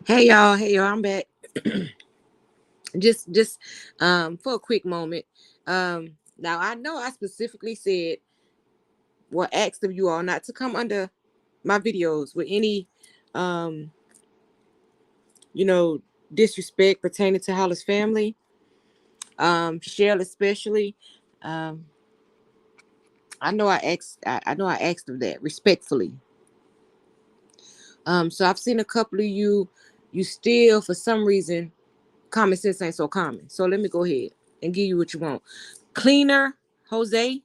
Hey y'all, I'm back. just for a quick moment. Now I know I specifically said asked of you all not to come under my videos with any um, you know, disrespect pertaining to Holla's family. Shell especially. Um, I know I asked of that respectfully. So I've seen a couple of you still for some reason common sense ain't so common. So let me go ahead and give you what you want. Cleaner, Jose.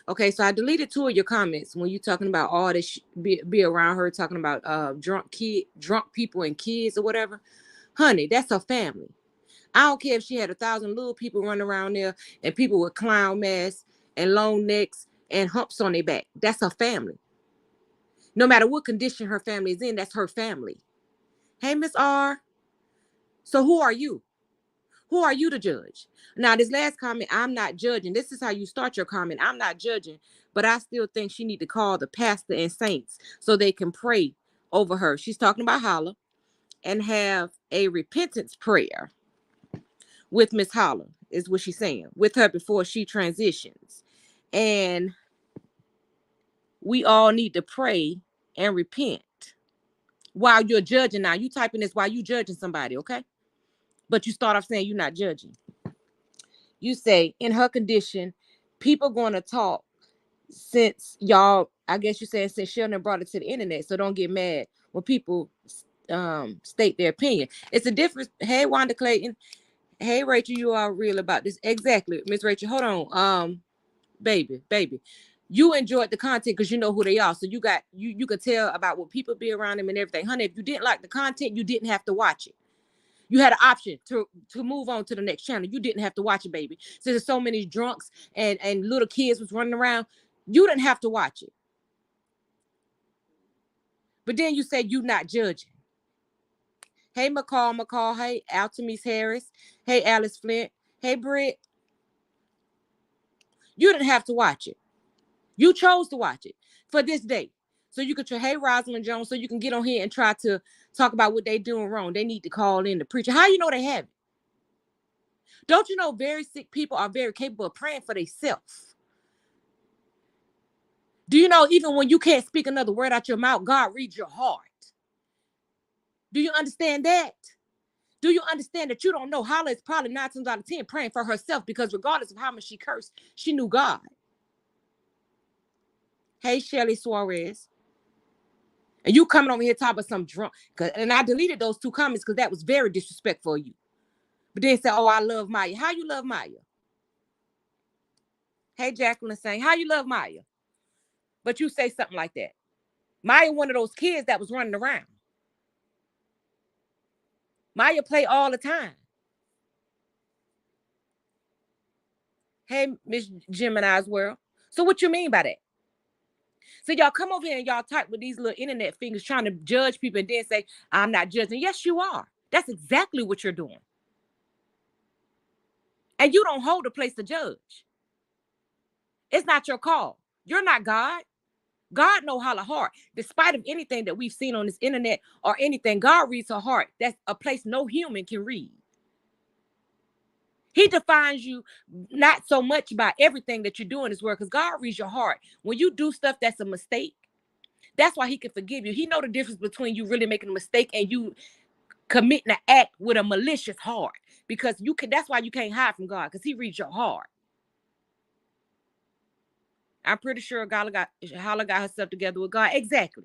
Okay, so I deleted two of your comments when you talking about all this be around her talking about drunk people and kids or whatever. Honey, that's her family. I don't care if she had 1,000 little people running around there and people with clown masks and long necks and humps on their back. That's her family. No matter what condition her family is in, that's her family. Hey, Miss R. So who are you? Who are you to judge? Now, this last comment, I'm not judging. This is how you start your comment. I'm not judging, but I still think she need to call the pastor and saints so they can pray over her. She's talking about Holla and have a repentance prayer with Miss Holla, is what she's saying, with her before she transitions. And we all need to pray and repent while you're judging. Now, you typing this while you judging somebody, okay? But you start off saying you're not judging. You say, in her condition, people going to talk since y'all, I guess you're saying since Sheldon brought it to the internet, so don't get mad when people state their opinion. It's a difference. Hey, Wanda Clayton. Hey, Rachel, you are real about this. Exactly, Miss Rachel. Hold on. Baby. You enjoyed the content because you know who they are. So you could tell about what people be around them and everything. Honey, if you didn't like the content, you didn't have to watch it. You had an option to move on to the next channel. You didn't have to watch it, baby. So there's so many drunks and little kids was running around. You didn't have to watch it. But then you said you not judging. Hey, McCall. Hey, Altamise Harris. Hey, Alice Flint. Hey, Britt. You didn't have to watch it. You chose to watch it for this day. So you could, hey, Rosalind Jones, so you can get on here and try to talk about what they doing wrong. They need to call in the preacher. How you know they have it? Don't you know very sick people are very capable of praying for themselves? Do you know even when you can't speak another word out your mouth, God reads your heart? Do you understand that? Do you understand that you don't know? Holla is probably 9 times out of 10 praying for herself because regardless of how much she cursed, she knew God. Hey, Shelly Suarez. And you coming over here talking about some drunk. And I deleted those two comments because that was very disrespectful of you. But then said, oh, I love Maya. How you love Maya? Hey, Jacqueline saying, how you love Maya? But you say something like that. Maya, one of those kids that was running around. Maya play all the time. Hey, Miss Gemini's World. So what you mean by that? So y'all come over here and y'all type with these little internet fingers trying to judge people and then say, I'm not judging. Yes, you are. That's exactly what you're doing. And you don't hold a place to judge. It's not your call. You're not God. God knows Holla heart. Despite of anything that we've seen on this internet or anything, God reads her heart. That's a place no human can read. He defines you not so much by everything that you do in this world, because God reads your heart. When you do stuff that's a mistake, that's why he can forgive you. He know the difference between you really making a mistake and you committing an act with a malicious heart. Because you can, that's why you can't hide from God, because he reads your heart. I'm pretty sure Holla got herself together with God. Exactly.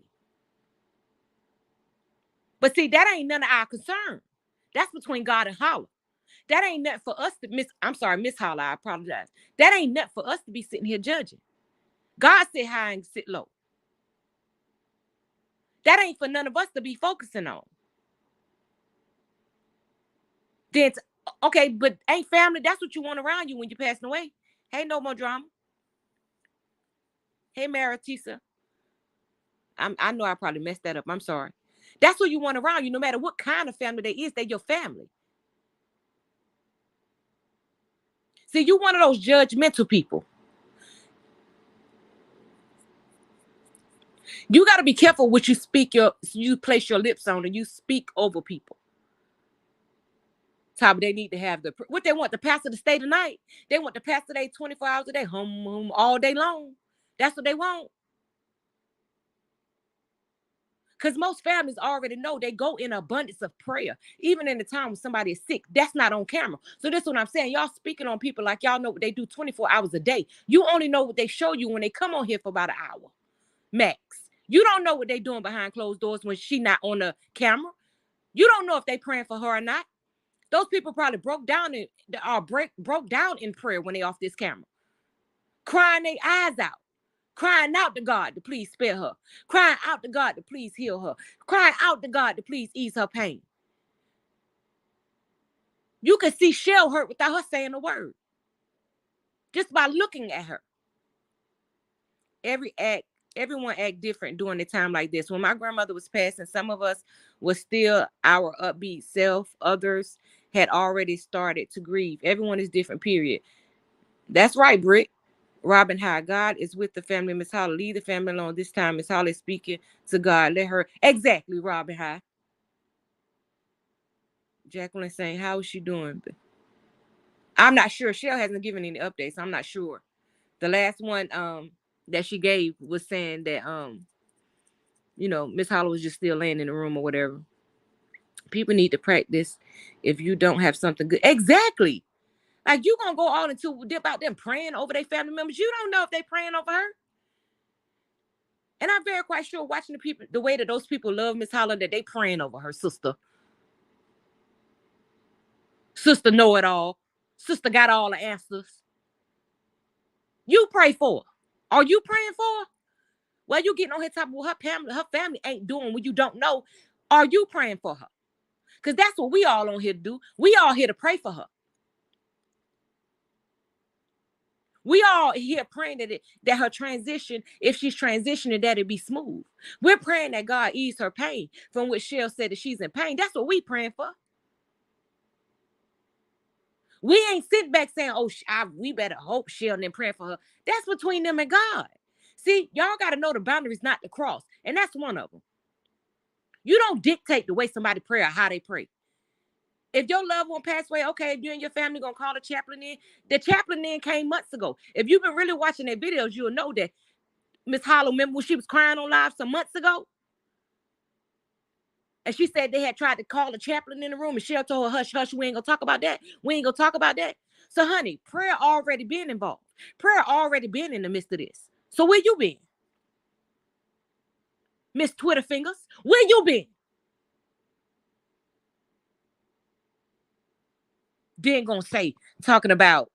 But see, that ain't none of our concern. That's between God and Holla. That ain't nothing for us to Miss Holla, I apologize. That ain't nothing for us to be sitting here judging. God sit high and sit low. That ain't for none of us to be focusing on. Then, okay, but ain't family, that's what you want around you when you're passing away. Hey, no more drama. Hey, Maritisa. I know I probably messed that up. I'm sorry. That's what you want around you, no matter what kind of family they is, they're your family. See, you one of those judgmental people. You got to be careful what you place your lips on and you speak over people. Top, they need to have what they want the pastor to stay tonight. They want the pastor to 24 hours a day, hum all day long. That's what they want. Because most families already know they go in abundance of prayer. Even in the time when somebody is sick, that's not on camera. So this is what I'm saying. Y'all speaking on people like y'all know what they do 24 hours a day. You only know what they show you when they come on here for about an hour, max. You don't know what they doing behind closed doors when she not on the camera. You don't know if they praying for her or not. Those people probably broke down in prayer when they off this camera, crying their eyes out. Crying out to God to please spare her. Crying out to God to please heal her. Crying out to God to please ease her pain. You can see Shell hurt without her saying a word. Just by looking at her. Everyone act different during a time like this. When my grandmother was passing, some of us was still our upbeat self. Others had already started to grieve. Everyone is different, period. That's right, Britt. Robin High, God is with the family. Miss Holla, leave the family alone. This time Miss Holla is speaking to God. Let her. Exactly, Robin High. Jacqueline saying, how is she doing? I'm not sure. Shell hasn't given any updates. I'm not sure. The last one that she gave was saying that Miss Holla was just still laying in the room or whatever. People need to practice if you don't have something good. Exactly. Like you gonna go all into dip out them praying over their family members. You don't know if they praying over her. And I'm very quite sure watching the way that those people love Miss Holla, that they praying over her sister. Sister know it all. Sister got all the answers. You pray for her. Are you praying for her? Well, you getting on her top of what her family ain't doing when you don't know. Are you praying for her? Because that's what we all on here to do. We all here to pray for her. We all here praying that her transition, if she's transitioning, that it be smooth. We're praying that God ease her pain from which Shell said that she's in pain. That's what we praying for. We ain't sitting back saying, oh, we better hope Shell and praying for her. That's between them and God. See, y'all got to know the boundaries not to cross. And that's one of them. You don't dictate the way somebody pray or how they pray. If your loved one passed away, okay, if you and your family going to call the chaplain in. The chaplain in came months ago. If you've been really watching their videos, you'll know that Miss Holla, remember when she was crying on live some months ago? And she said they had tried to call the chaplain in the room, and Shell told her, hush, hush, we ain't going to talk about that. We ain't going to talk about that. So, honey, prayer already been involved. Prayer already been in the midst of this. So where you been? Miss Twitter Fingers, where you been? Then gonna say, talking about,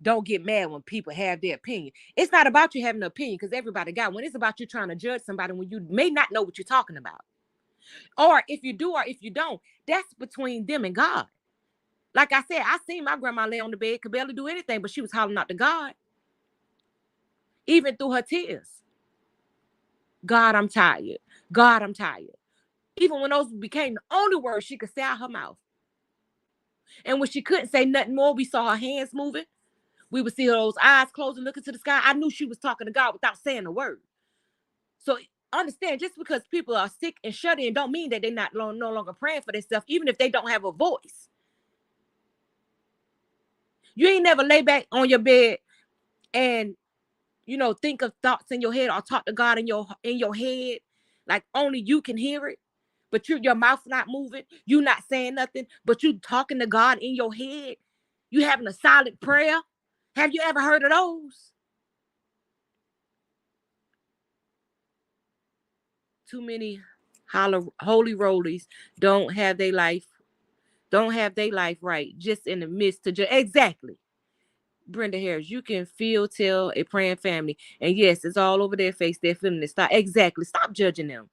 don't get mad when people have their opinion. It's not about you having an opinion because everybody got one. It's about you trying to judge somebody when you may not know what you're talking about. Or if you do or if you don't, that's between them and God. Like I said, I seen my grandma lay on the bed, could barely do anything, but she was hollering out to God. Even through her tears. God, I'm tired. God, I'm tired. Even when those became the only words she could say out her mouth. And when she couldn't say nothing more, we saw her hands moving. We would see those eyes closed and looking to the sky. I knew she was talking to God without saying a word. So understand, just because people are sick and shut in don't mean that they're no longer praying for themselves, even if they don't have a voice. You ain't never lay back on your bed and, think of thoughts in your head or talk to God in your head, like only you can hear it. But your mouth not moving, you not saying nothing, but you talking to God in your head. You having a silent prayer. Have you ever heard of those? Too many holy rollies don't have their life right, just in the midst of exactly. Brenda Harris, you can tell a praying family, and yes, it's all over their face. They're feeling it. Stop judging them.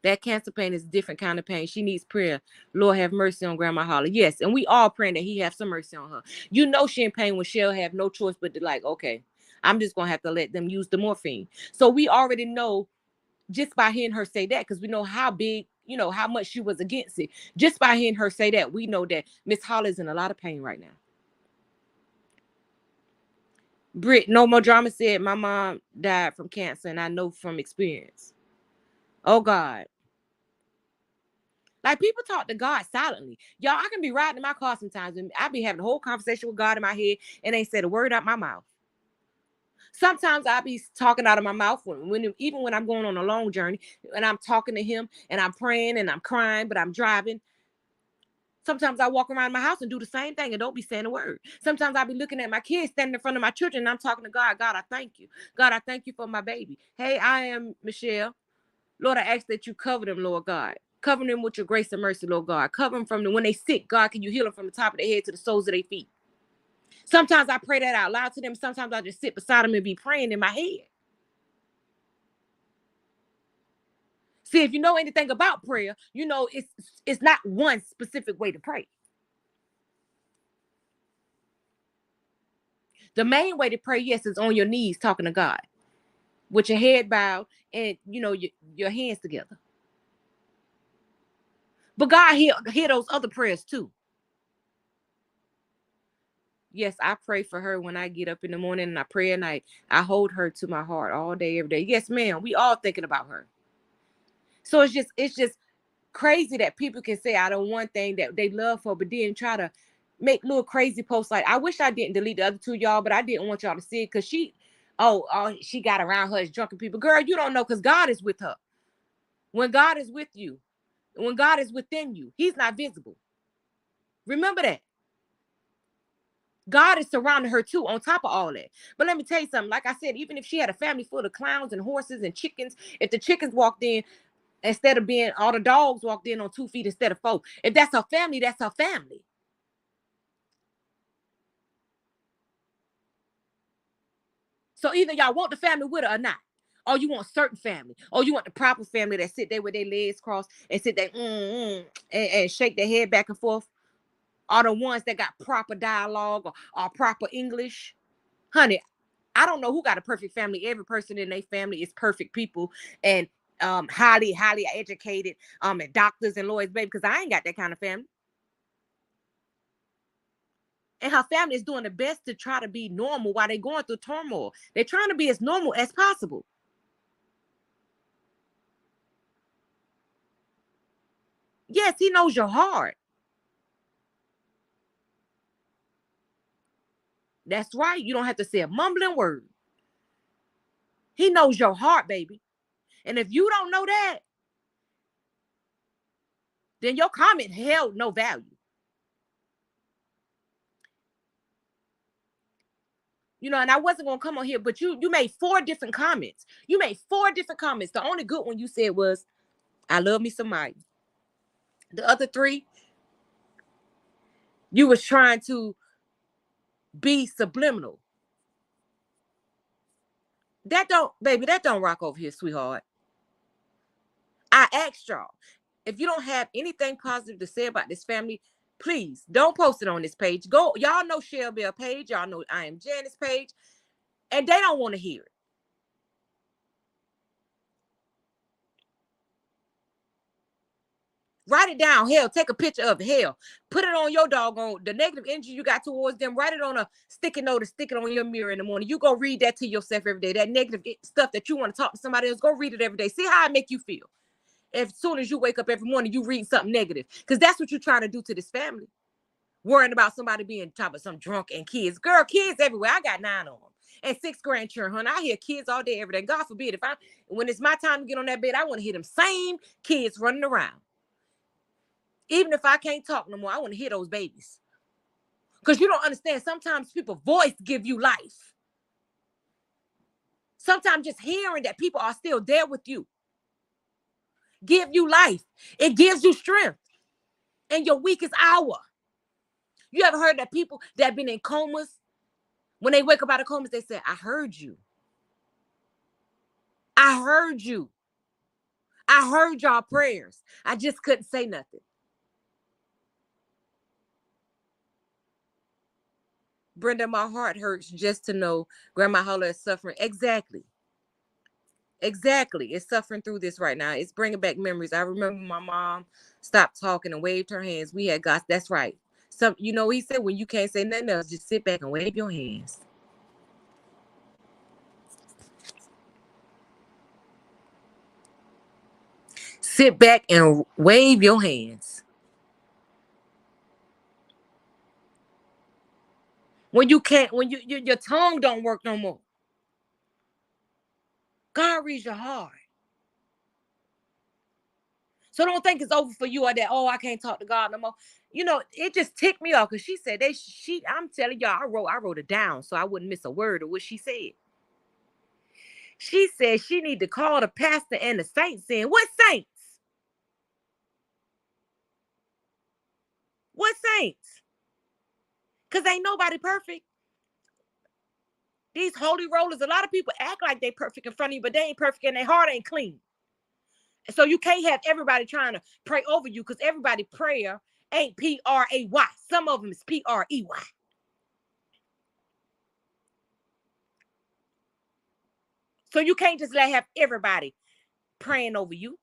That cancer pain is a different kind of pain. She needs prayer. Lord, have mercy on Grandma Holla. Yes, and we all praying that he have some mercy on her. She in pain when she'll have no choice but to okay, I'm just going to have to let them use the morphine. So we already know just by hearing her say that, because we know how big, how much she was against it. Just by hearing her say that, we know that Miss Holla is in a lot of pain right now. Brit, no more drama said, my mom died from cancer, and I know from experience. Oh, God. Like, people talk to God silently. Y'all, I can be riding in my car sometimes, and I be having a whole conversation with God in my head, and ain't said a word out my mouth. Sometimes I be talking out of my mouth even when I'm going on a long journey, and I'm talking to him, and I'm praying, and I'm crying, but I'm driving. Sometimes I walk around my house and do the same thing and don't be saying a word. Sometimes I'll be looking at my kids standing in front of my children, and I'm talking to God. God, I thank you. God, I thank you for my baby. Hey, I am Michelle. Lord, I ask that you cover them, Lord God. Cover them with your grace and mercy, Lord God. Cover them when they sick. God, can you heal them from the top of their head to the soles of their feet? Sometimes I pray that out loud to them. Sometimes I just sit beside them and be praying in my head. See, if you know anything about prayer, you know it's not one specific way to pray. The main way to pray, yes, is on your knees talking to God with your head bowed and, your hands together. But God hear those other prayers too. Yes, I pray for her when I get up in the morning, and I pray at night. I hold her to my heart all day, every day. Yes, ma'am. We all thinking about her. So it's just crazy that people can say out of one thing that they love her, but then try to make little crazy posts. Like, I wish I didn't delete the other two, y'all, but I didn't want y'all to see it because she got around her as drunken people. Girl, you don't know, because God is with her. When God is with you, when God is within you, he's not visible. Remember that. God is surrounding her too, on top of all that. But let me tell you something. Like I said, even if she had a family full of clowns and horses and chickens, if the chickens walked in, instead of being all the dogs walked in on 2 feet instead of 4, if that's her family, that's her family. So either y'all want the family with her or not. Or you want certain family. Or you want the proper family that sit there with their legs crossed and sit there and shake their head back and forth. Or the ones that got proper dialogue or proper English. Honey, I don't know who got a perfect family. Every person in their family is perfect people and highly educated and doctors and lawyers, baby, because I ain't got that kind of family. And her family is doing the best to try to be normal while they're going through turmoil. They're trying to be as normal as possible. Yes, he knows your heart. That's right. You don't have to say a mumbling word. He knows your heart, baby. And if you don't know that, then your comment held no value. And I wasn't going to come on here, but you made 4 different comments. You made 4 different comments. The only good one you said was, I love me some Mike. The other 3, you was trying to be subliminal. That don't rock over here, sweetheart. I asked y'all, if you don't have anything positive to say about this family, please don't post it on this page. Go, y'all know Shell Bell page, y'all know I Am Janice page, and they don't want to hear it. Write it down. Hell, take a picture of it. Hell, put it on your doggone, the negative energy you got towards them. Write it on a sticky note and stick it on your mirror in the morning. You go read that to yourself every day. That negative stuff that you want to talk to somebody else, go read it every day. See how it make you feel. As soon as you wake up every morning, you read something negative. Because that's what you're trying to do to this family. Worrying about somebody being talking about some drunk and kids. Girl, kids everywhere. I got 9 of them. And 6 grandchildren, honey. I hear kids all day, every day. God forbid, when it's my time to get on that bed, I want to hear them same kids running around. Even if I can't talk no more, I want to hear those babies. Because you don't understand, sometimes people's voice give you life. Sometimes just hearing that people are still there with you give you life. It gives you strength in your weakest hour. You ever heard that people that have been in comas, when they wake up out of comas, they say, I heard you. I heard you. I heard y'all prayers. I just couldn't say nothing. Brenda, my heart hurts just to know Grandma Holla is suffering. Exactly. It's suffering through this right now. It's bringing back memories. I remember my mom stopped talking and waved her hands. We had got, that's right. He said, when you can't say nothing else, just sit back and wave your hands. sit back and wave your hands. When you can't, when your tongue don't work no more. God reads your heart. So don't think it's over for you or that, oh, I can't talk to God no more. You know, it just ticked me off because she said I'm telling y'all, I wrote it down so I wouldn't miss a word of what she said. She said she need to call the pastor and the saints in. What saints? What saints? Because ain't nobody perfect. These holy rollers, a lot of people act like they perfect in front of you, but they ain't perfect and their heart ain't clean. So you can't have everybody trying to pray over you because everybody prayer ain't P-R-A-Y. Some of them is P-R-E-Y. So you can't just have everybody praying over you.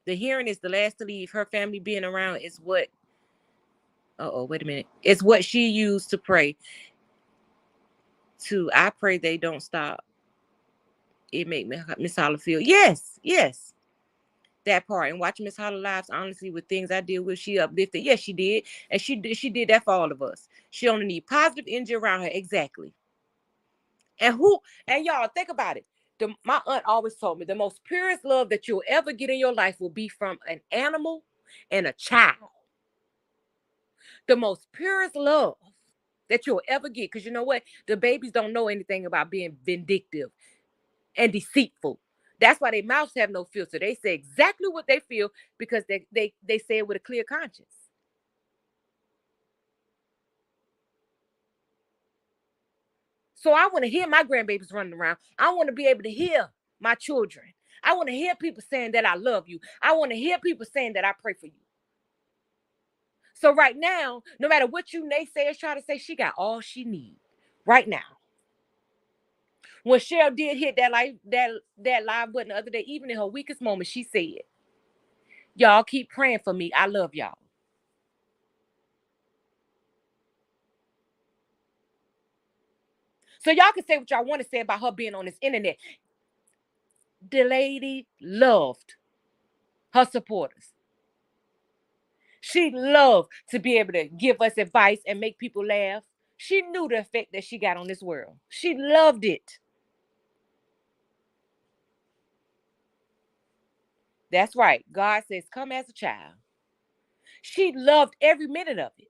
The hearing is the last to leave. Her family being around is what, wait a minute. It's what she used to pray to. I pray they don't stop. It make Miss Holla feel. Yes. That part. And watching Miss Holla lives, honestly, with things I deal with, she uplifted. Yes, she did. And she did that for all of us. She only need positive energy around her. Exactly. And y'all think about it. My aunt always told me the most purest love that you'll ever get in your life will be from an animal and a child. The most purest love that you'll ever get. Because you know what? The babies don't know anything about being vindictive and deceitful. That's why their mouths have no filter. They say exactly what they feel because they say it with a clear conscience. So I want to hear my grandbabies running around. I want to be able to hear my children. I want to hear people saying that I love you. I want to hear people saying that I pray for you. So right now, no matter what you naysayers try to say, she got all she needs right now. When Cheryl did hit that live button the other day, even in her weakest moment, she said, y'all keep praying for me. I love y'all. So y'all can say what y'all want to say about her being on this internet. The lady loved her supporters. She loved to be able to give us advice and make people laugh. She knew the effect that she got on this world. She loved it. That's right. God says, come as a child. She loved every minute of it.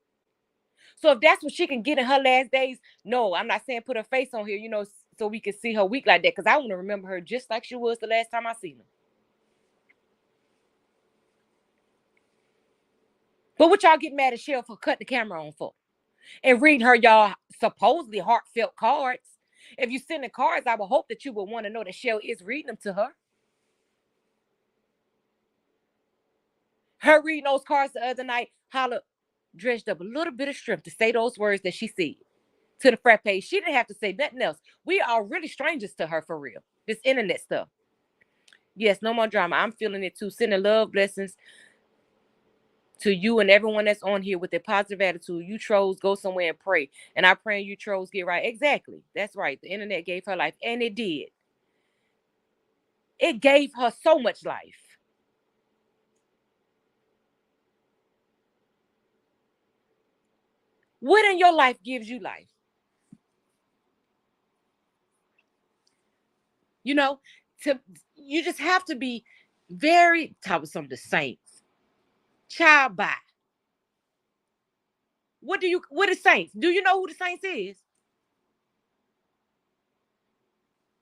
So if that's what she can get in her last days, no, I'm not saying put her face on here, so we can see her weak like that. Because I want to remember her just like she was the last time I seen her. But what y'all get mad at Cheryl for cutting the camera on for? And reading her y'all supposedly heartfelt cards. If you send the cards, I would hope that you would want to know that Cheryl is reading them to her. Her reading those cards the other night, Holla dredged up a little bit of strength to say those words that she said to the frat page. She didn't have to say nothing else. We are really strangers to her for real. This internet stuff. Yes, no more drama. I'm feeling it too. Sending love, blessings to you and everyone that's on here with their positive attitude. You trolls go somewhere and pray. And I pray you trolls get right. Exactly. That's right. The internet gave her life. And it did. It gave her so much life. What in your life gives you life? You just have to be very top of some of the saints. Child by. What is saints? Do you know who the saints is?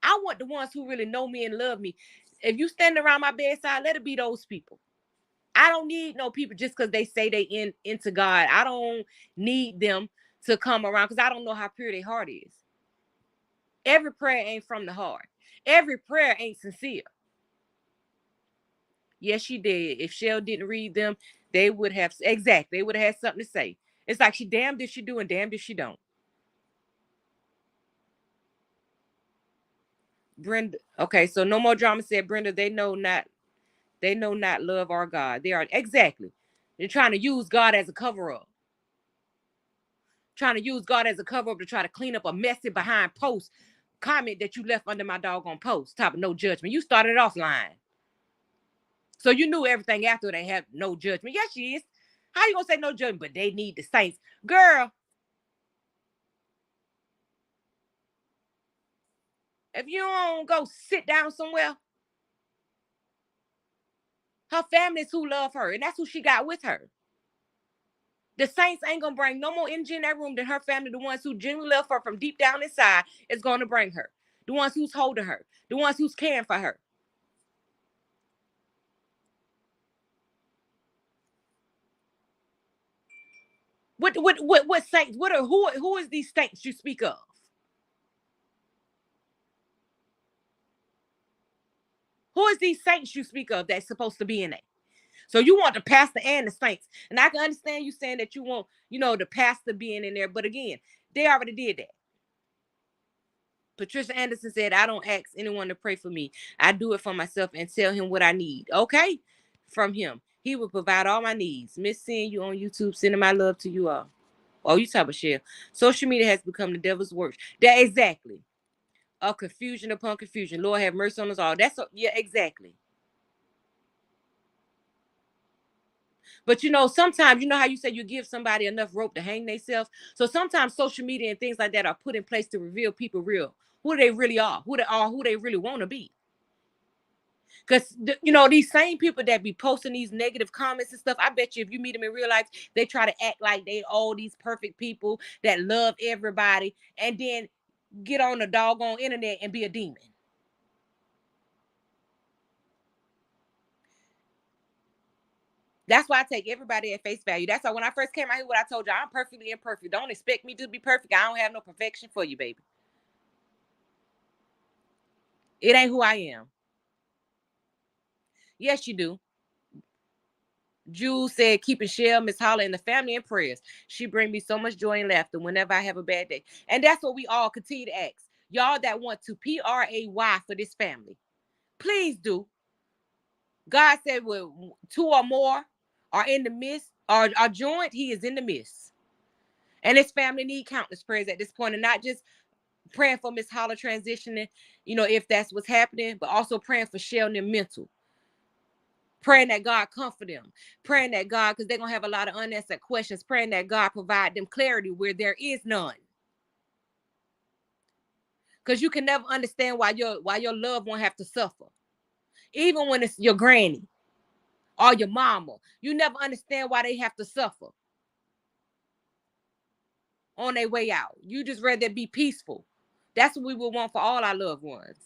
I want the ones who really know me and love me. If you stand around my bedside, let it be those people. I don't need no people just because they say they into God. I don't need them to come around because I don't know how pure their heart is. Every prayer ain't from the heart. Every prayer ain't sincere. Yes, she did. If Shell didn't read them, they would have had something to say. It's like she damned if she do and damned if she don't. Brenda. Okay, so no more drama, said Brenda. They know not love our God. They are exactly. They're trying to use God as a cover-up. Trying to use God as a cover-up to try to clean up a messy behind post. comment that you left under my doggone post, type of no judgment. You started off lying. So you knew everything after they have no judgment. Yes, she is. How you gonna say no judgment? But they need the saints. Girl, if you don't go sit down somewhere, her family is who love her, and that's who she got with her. The saints ain't gonna bring no more energy in that room than her family, the ones who genuinely love her from deep down inside, is gonna bring her. The ones who's holding her, the ones who's caring for her. What saints? Who is these saints you speak of? Who is these saints you speak of that's supposed to be in there? So you want the pastor and the saints. And I can understand you saying that you want, the pastor being in there. But again, they already did that. Patricia Anderson said, I don't ask anyone to pray for me. I do it for myself and tell him what I need. Okay? From him. He will provide all my needs. Miss seeing you on YouTube, sending my love to you all. Oh, you talk about share. Social media has become the devil's work. That exactly. A confusion upon confusion. Lord have mercy on us all. Yeah, exactly. But sometimes, how you say you give somebody enough rope to hang themselves. So sometimes social media and things like that are put in place to reveal people who they really are, who they really want to be. Because, these same people that be posting these negative comments and stuff, I bet you if you meet them in real life, they try to act like they all these perfect people that love everybody and then get on the doggone internet and be a demon. That's why I take everybody at face value. That's why when I first came out here, what I told you, I'm perfectly imperfect. Don't expect me to be perfect. I don't have no perfection for you, baby. It ain't who I am. Yes, you do. Jules said, keeping Shell, Miss Holla, and the family in prayers. She bring me so much joy and laughter whenever I have a bad day. And that's what we all continue to ask. Y'all that want to pray for this family, please do. God said, well, two or more are in the midst, are joined, he is in the midst. And his family need countless prayers at this point, and not just praying for Miss Holla transitioning, if that's what's happening, but also praying for Shell and their mental. Praying that God comfort them. Praying that God, because they're going to have a lot of unanswered questions. Praying that God provide them clarity where there is none. Because you can never understand why your loved one have to suffer. Even when it's your granny or your mama. You never understand why they have to suffer on their way out. You just rather be peaceful. That's what we would want for all our loved ones.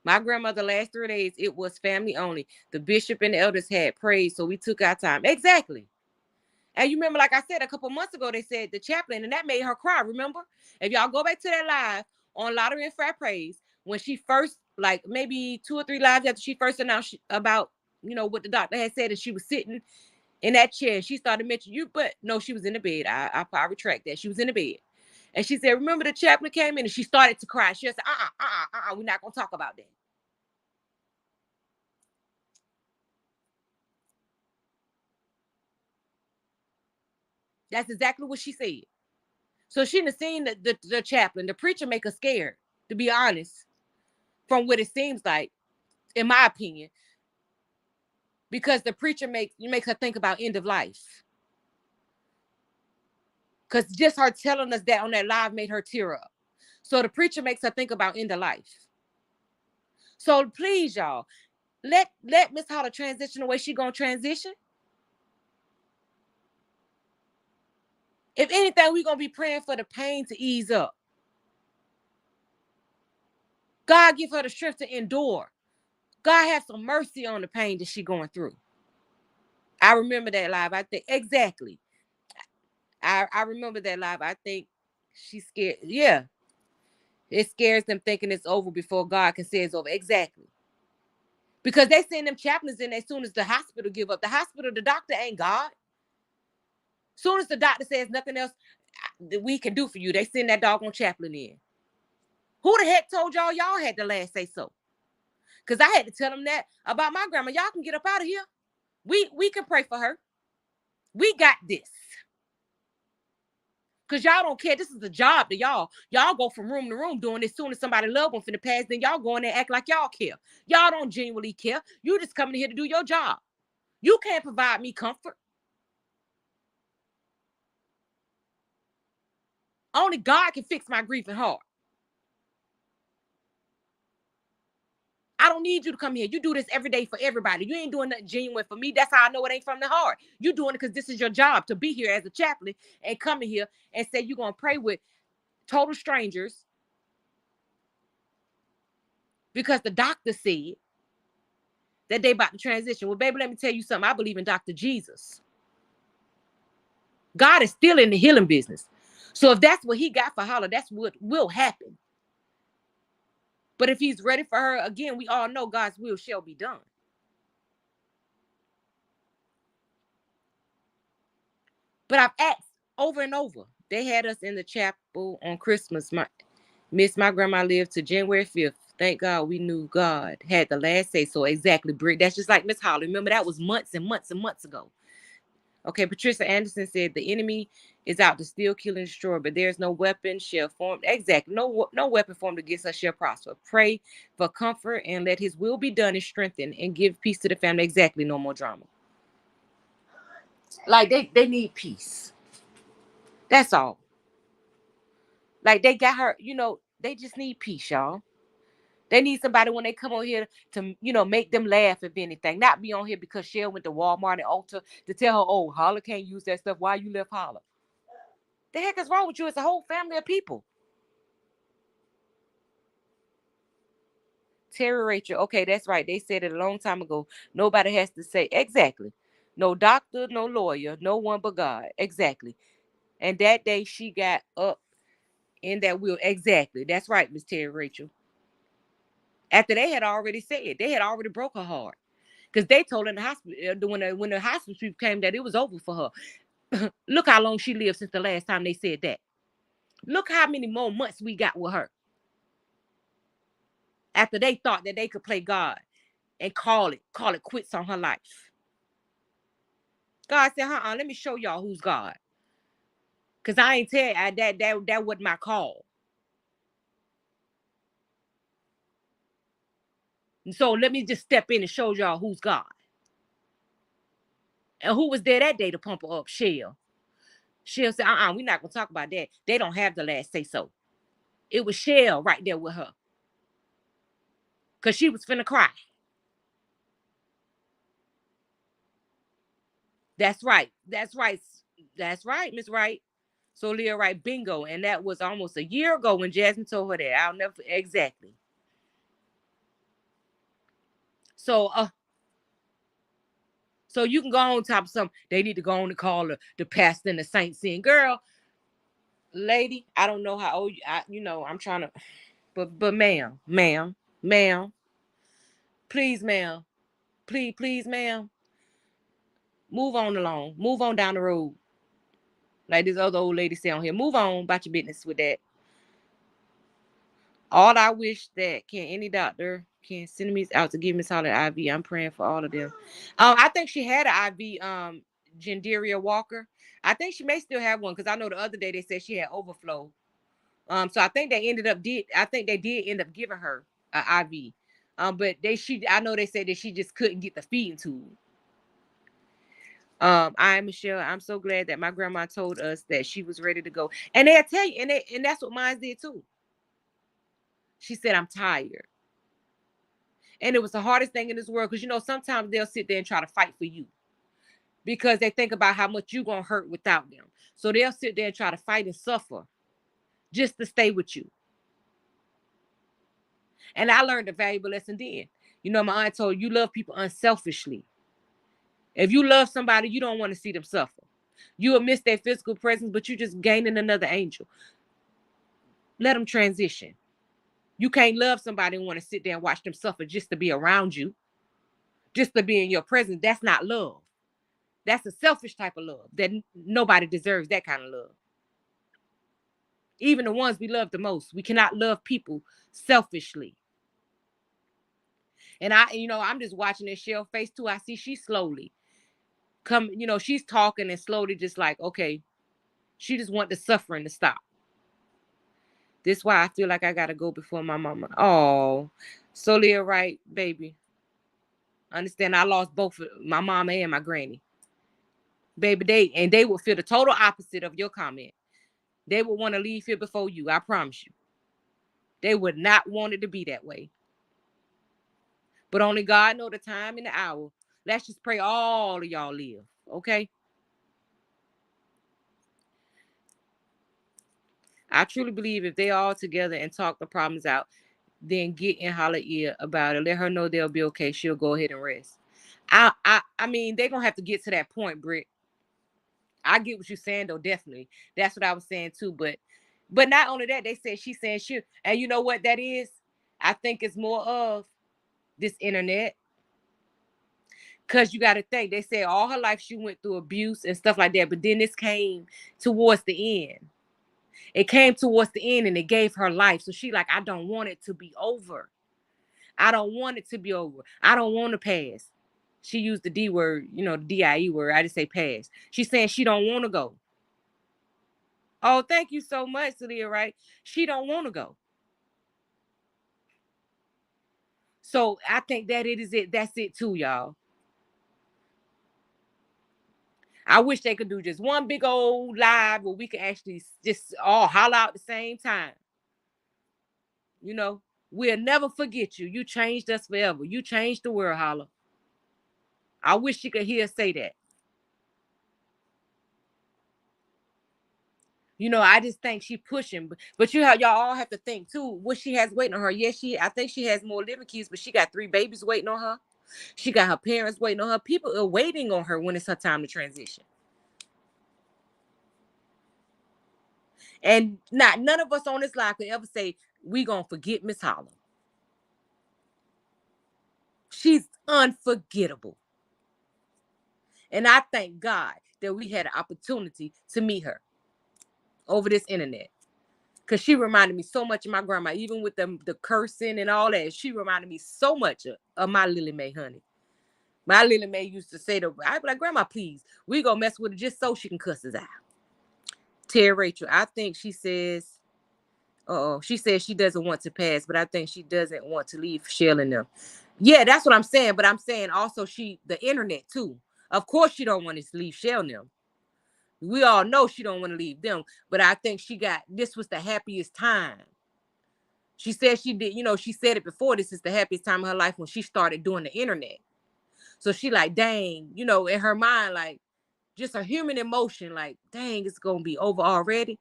My grandmother last 3 days, it was family only. The bishop and the elders had prayed, so we took our time. Exactly. And you remember, like I said, a couple months ago, they said the chaplain, and that made her cry, remember? If y'all go back to that live on Lottery and Fair Praise, when she first, like maybe 2 or 3 lives after she first announced about, what the doctor had said, and she was sitting in that chair, and she started mentioning you, but no, she was in the bed. I retract that. She was in the bed. And she said, remember the chaplain came in, and she started to cry. She said, we're not going to talk about that. That's exactly what she said. So she done seen the chaplain, the preacher make her scared, to be honest, from what it seems like, in my opinion. Because the preacher makes her think about end of life. Because just her telling us that on that live made her tear up. So the preacher makes her think about end of life. So please, y'all, let Miss Holla transition the way she gonna transition. If anything, we're gonna be praying for the pain to ease up. God give her the strength to endure. God have some mercy on the pain that she going through. I remember that live. I think exactly. I remember that live. I think she's scared. Yeah. It scares them thinking it's over before God can say it's over. Exactly. Because they send them chaplains in as soon as the hospital give up. The hospital, the doctor ain't God. Soon as the doctor says nothing else that we can do for you, they send that doggone chaplain in. Who the heck told y'all had the last say so? Because I had to tell them that about my grandma. Y'all can get up out of here. We can pray for her. We got this. Because y'all don't care. This is a job to y'all. Y'all go from room to room doing this. Soon as somebody loved one finna pass, then y'all go in there and act like y'all care. Y'all don't genuinely care. You just coming here to do your job. You can't provide me comfort. Only God can fix my grief and heart. I don't need you to come here. You do this every day for everybody. You ain't doing nothing genuine for me. That's how I know it ain't from the heart. You doing it because this is your job, to be here as a chaplain and come in here and say you're going to pray with total strangers because the doctor said that they about to transition. Well, baby, let me tell you something. I believe in Dr. Jesus. God is still in the healing business. So if that's what he got for Holla, that's what will happen. But if he's ready for her, again, we all know God's will shall be done. But I've asked over and over. They had us in the chapel on Christmas. My grandma lived to January 5th. Thank God we knew God had the last say. So exactly, Britt. That's just like Miss Holla. Remember, that was months and months and months ago. Okay, Patricia Anderson said the enemy is out to steal, kill, and destroy, but there's no weapon shall form. Exactly. No weapon formed against us shall prosper. Pray for comfort and let his will be done and strengthened and give peace to the family. Exactly. No more drama. Like they need peace. That's all. Like they got her, they just need peace, y'all. They need somebody when they come on here to, make them laugh, if anything. Not be on here because Shell went to Walmart and Ulta to tell her, oh, Holla can't use that stuff. Why you left Holla? The heck is wrong with you? It's a whole family of people. Terry Rachel. Okay, that's right. They said it a long time ago. Nobody has to say. Exactly. No doctor, no lawyer, no one but God. Exactly. And that day she got up in that wheel. Exactly. That's right, Miss Terry Rachel. After they had already said, they had already broke her heart. Because they told her in the hospital, when the hospital people came, that it was over for her. Look how long she lived since the last time they said that. Look how many more months we got with her. After they thought that they could play God and call it quits on her life. God said, let me show y'all who's God. Because I ain't tell you that wasn't my call. And so let me just step in and show y'all who's God. And who was there that day to pump her up? Shell. Shell said, we're not going to talk about that. They don't have the last say so. It was Shell right there with her. Because she was finna cry. That's right. That's right. That's right, Miss Wright. So Leah Wright, bingo. And that was almost a year ago when Jasmine told her that. I'll never, exactly. So, so you can go on top of something. They need to go on and call the pastor and the saints in. Girl, lady, I don't know how old I'm trying to, but ma'am, please, ma'am, please, ma'am, move on along, move on down the road. Like this other old lady say on here, move on about your business with that. All I wish that any doctor can send me out to give Miss Holla an IV. I'm praying for all of them. I think she had an IV, Genderia Walker. I think she may still have one because I know the other day they said she had overflow. So I think they did end up giving her an IV. But I know they said that she just couldn't get the feeding tube. I'm Michelle. I'm so glad that my grandma told us that she was ready to go. And they'll tell you, and that's what mine did too. She said, I'm tired. And it was the hardest thing in this world because, sometimes they'll sit there and try to fight for you because they think about how much you're going to hurt without them. So they'll sit there and try to fight and suffer just to stay with you. And I learned a valuable lesson then. My aunt told you love people unselfishly. If you love somebody, you don't want to see them suffer. You will miss their physical presence, but you're just gaining another angel. Let them transition. You can't love somebody and want to sit there and watch them suffer just to be around you, just to be in your presence. That's not love. That's a selfish type of love that nobody deserves that kind of love. Even the ones we love the most. We cannot love people selfishly. And I'm just watching this Shell face too. I see she slowly she's talking and slowly just like, okay, She just want the suffering to stop. This is why I feel like I gotta go before my mama. Oh, so Leah, right, baby. Understand? I lost both my mama and my granny. Baby, they would feel the total opposite of your comment. They would want to leave here before you. I promise you. They would not want it to be that way. But only God know the time and the hour. Let's just pray all of y'all live. Okay? I truly believe if they all together and talk the problems out, then get in Holla ear about it. Let her know they'll be okay. She'll go ahead and rest. I mean, they're gonna have to get to that point, Britt. I get what you're saying though, definitely. That's what I was saying too. But not only that, they said she's saying she, and you know what that is? I think it's more of this internet. Cause you gotta think, they said all her life she went through abuse and stuff like that, but then this came towards the end. It came towards the end and it gave her life. So she like, I don't want it to be over. I don't want it to be over. I don't want to pass. She used the D word, the DIE word. I just say pass. She's saying she don't want to go. Oh, thank you so much, Celia, right? She don't want to go. So I think that it is it. That's it too, y'all. I wish they could do just one big old live where we could actually just all holler out at the same time. We'll never forget you. You changed us forever. You changed the world, Holla. I wish you could hear us say that. I just think she pushing, but y'all all have to think too. What she has waiting on her? Yes, I think she has more living kids, but she got 3 babies waiting on her. She got her parents waiting on her. People are waiting on her when it's her time to transition. And none of us on this line could ever say we gonna forget Miss Holla. She's unforgettable. And I thank God that we had an opportunity to meet her over this internet. Because she reminded me so much of my grandma, even with the cursing and all that. She reminded me so much of my Lily Mae, honey. My Lily Mae used to say I'd be like, Grandma, please, we gonna mess with her just so she can cuss us out. Terry Rachel, I think she says, she says she doesn't want to pass, but I think she doesn't want to leave Shell and them. Yeah, that's what I'm saying. But I'm saying also the internet too. Of course she don't want to leave Shell and them. We all know she don't want to leave them. But I think this was the happiest time. She said she did, she said it before. This is the happiest time of her life when she started doing the internet. So she like, dang, in her mind, like just a human emotion, like, dang, it's gonna be over already.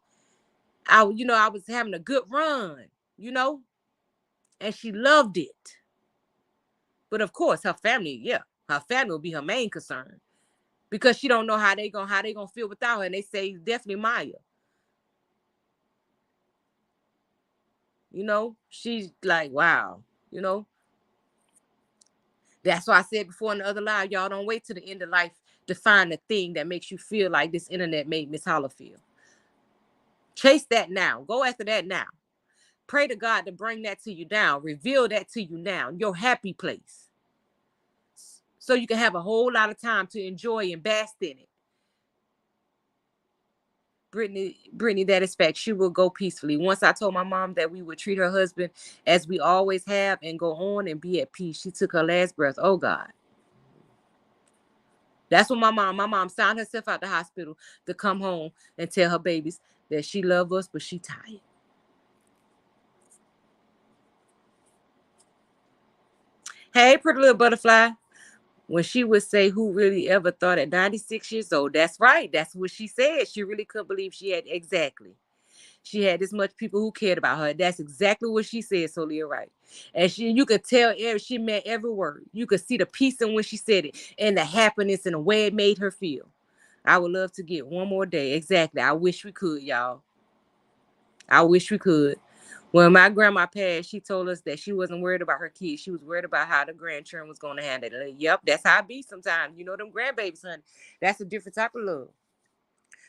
I was having a good run, and she loved it. But of course, her family will be her main concern because she don't know how they gonna feel without her. And they say definitely Maya. She's like, wow, That's why I said before in the other live, y'all don't wait till the end of life to find the thing that makes you feel like this internet made Miss Holla feel. Chase that now. Go after that now. Pray to God to bring that to you now. Reveal that to you now. Your happy place. So you can have a whole lot of time to enjoy and bask in it. Brittany, that is fact. She will go peacefully. Once I told my mom that we would treat her husband as we always have and go on and be at peace. She took her last breath. Oh God. That's what my mom signed herself out the hospital to come home and tell her babies that she loves us, but she tired. Hey, pretty little butterfly. When she would say, who really ever thought at 96 years old? That's right. That's what she said. She really couldn't believe she had She had this much people who cared about her. That's exactly what she said, Solia, right? And you could tell she meant every word. You could see the peace in when she said it and the happiness and the way it made her feel. I would love to get one more day. Exactly. I wish we could, y'all. I wish we could. When my grandma passed, she told us that she wasn't worried about her kids. She was worried about how the grandchildren was going to handle it. Yep, that's how it be sometimes. Them grandbabies, honey. That's a different type of love.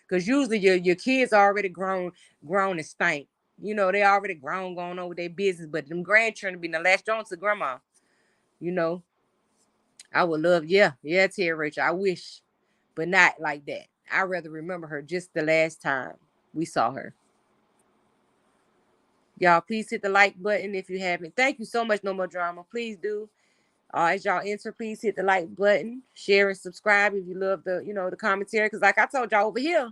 Because usually your kids are already grown and stank. They already grown, going on with their business. But them grandchildren be the last on to grandma. I would love, yeah, Terry Rachel. I wish, but not like that. I'd rather remember her just the last time we saw her. Y'all, please hit the like button if you haven't. Thank you so much, No More Drama. Please do. As y'all enter, please hit the like button, share and subscribe if you love the commentary. Because like I told y'all over here,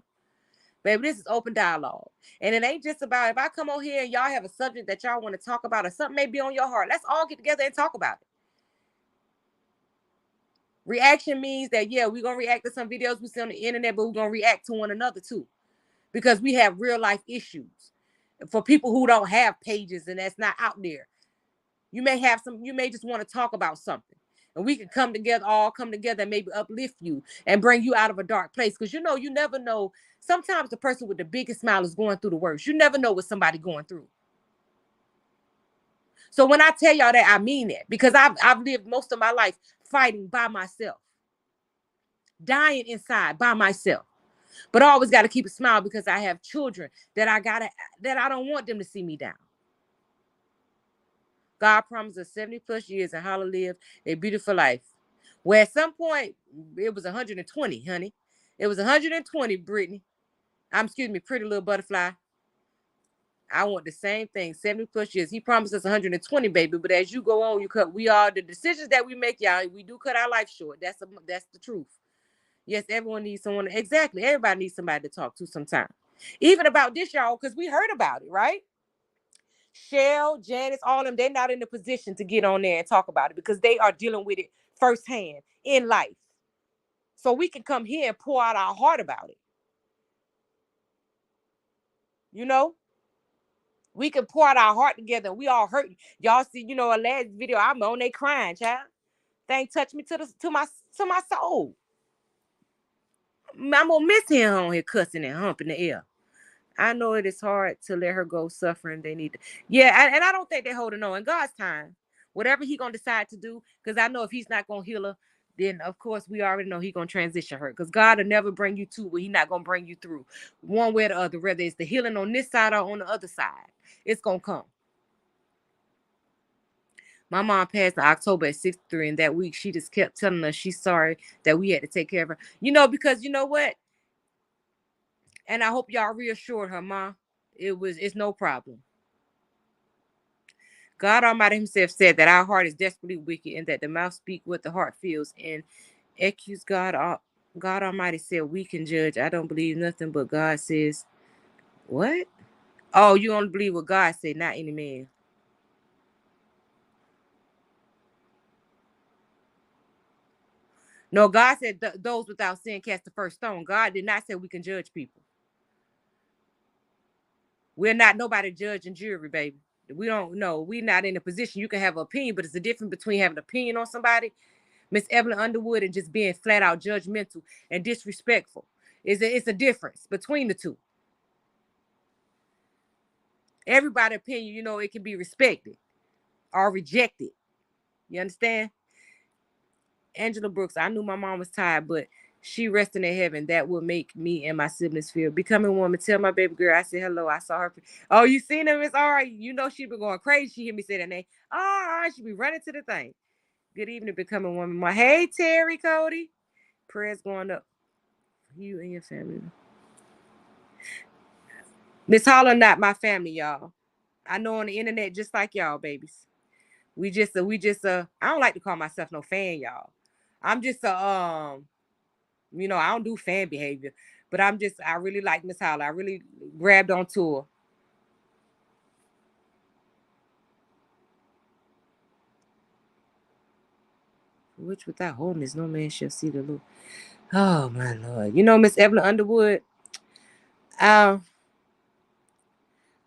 baby, this is open dialogue. And it ain't just about if I come on here and y'all have a subject that y'all want to talk about or something may be on your heart. Let's all get together and talk about it. Reaction means that, yeah, we're going to react to some videos we see on the internet, but we're going to react to one another too. Because we have real life issues. For people who don't have pages and that's not out there. You may just want to talk about something. And we can all come together and maybe uplift you and bring you out of a dark place. Because you never know. Sometimes the person with the biggest smile is going through the worst. You never know what somebody going through. So when I tell y'all that, I mean that. Because I've lived most of my life fighting by myself. Dying inside by myself. But I always got to keep a smile because I have children that I don't want them to see me down. God promised us 70 plus years and Holla lived a beautiful life. Where at some point, it was 120, honey. It was 120, Brittany. Excuse me, Pretty Little Butterfly. I want the same thing, 70 plus years. He promised us 120, baby. But as you go on, the decisions that we make, y'all, we do cut our life short. That's the truth. Yes, everyone needs someone. Exactly. Everybody needs somebody to talk to sometime. Even about this, y'all, because we heard about it, right? Shell, Janice, all of them, they're not in the position to get on there and talk about it because they are dealing with it firsthand in life. So we can come here and pour out our heart about it. We can pour out our heart together. We all hurt. Y'all see, a last video, I'm on there crying, child. Thing touched me to my soul. I'm gonna miss him on here cussing and humping the air. I know it is hard to let her go suffering. They need to, yeah, and I don't think they're holding on. In God's time, whatever He gonna decide to do, because I know if He's not gonna heal her, then of course we already know He gonna transition her. Because God will never bring you to where He not gonna bring you through, one way or the other. Whether it's the healing on this side or on the other side, it's gonna come. My mom passed in October at 63, and that week she just kept telling us she's sorry that we had to take care of her. Because you know what? And I hope y'all reassured her, Ma. It's no problem. God Almighty Himself said that our heart is desperately wicked and that the mouth speaks what the heart feels. And accuse God. God Almighty said we can judge. I don't believe nothing but God says. What? Oh, you only believe what God said, not any man. No, God said those without sin cast the first stone. God did not say we can judge people. We're not nobody judge and jury, baby. We don't know. We're not in a position. You can have an opinion, but it's a difference between having an opinion on somebody, Miss Evelyn Underwood, and just being flat out judgmental and disrespectful. It's a difference between the two. Everybody's opinion, it can be respected or rejected. You understand? Angela Brooks, I knew my mom was tired, but she resting in heaven. That will make me and my siblings feel. Becoming a woman, tell my baby girl I said hello. I saw her. Oh, you seen her, Miss Ari? She been going crazy. She hear me say that name. Oh, she be running to the thing. Good evening, becoming a woman. Hey, Terry, Cody. Prayers going up. You and your family. Miss Holla, not my family, y'all. I know on the internet just like y'all, babies. I don't like to call myself no fan, y'all. I'm just I don't do fan behavior, but I really like Miss Holla. I really grabbed onto her. Which without holiness, no man shall see the Lord. Oh my Lord. Miss Evelyn Underwood, I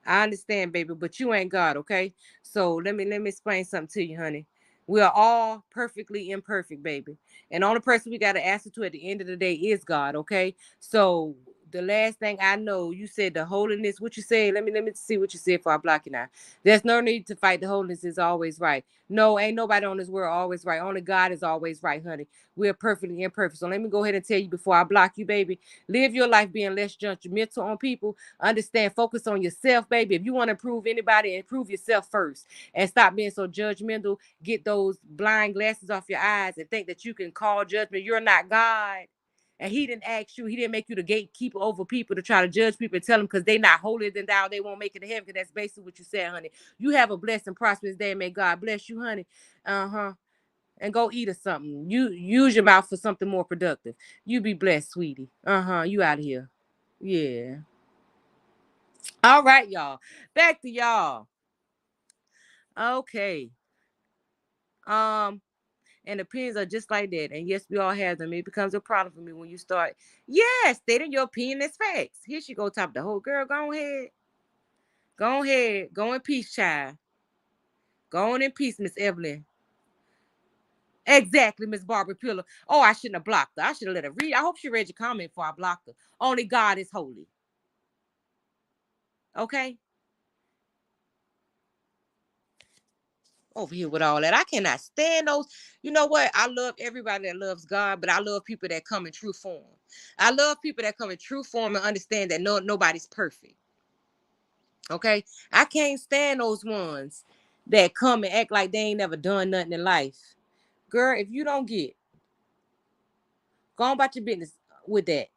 understand, baby, but you ain't God, okay? So let me explain something to you, honey. We are all perfectly imperfect, baby. And the only person we got to answer to at the end of the day is God, okay? So the last thing I know, you said the holiness. What you said? Let me see what you said before I block you now. There's no need to fight. The holiness is always right. No, ain't nobody on this world always right. Only God is always right, honey. We're perfectly imperfect. So let me go ahead and tell you before I block you, baby. Live your life being less judgmental on people. Understand, focus on yourself, baby. If you want to improve anybody, improve yourself first. And stop being so judgmental. Get those blind glasses off your eyes and think that you can call judgment. You're not God. And he didn't ask you, he didn't make you the gatekeeper over people to try to judge people and tell them because they not holier than thou, they won't make it to heaven, because that's basically what you said, honey. You have a blessed and prosperous day, and may God bless you, honey. And go eat or something. You use your mouth for something more productive. You be blessed, sweetie. You out of here. Yeah. All right, y'all. Back to y'all. Okay. And opinions are just like that. And yes, we all have them. It becomes a problem for me when you start, yes, stating your opinion as facts. Here she go, top the whole girl. Go ahead. Go ahead. Go in peace, child. Go on in peace, Miss Evelyn. Exactly, Miss Barbara Pillar. Oh, I shouldn't have blocked her. I should have let her read. I hope she read your comment before I blocked her. Only God is holy. Okay? Over here with all that. I cannot stand those. You know what? I love everybody that loves God, but I love people that come in true form. I love people that come in true form and understand that nobody's perfect. Okay? I can't stand those ones that come and act like they ain't never done nothing in life. Girl, if you don't get, go on about your business with that.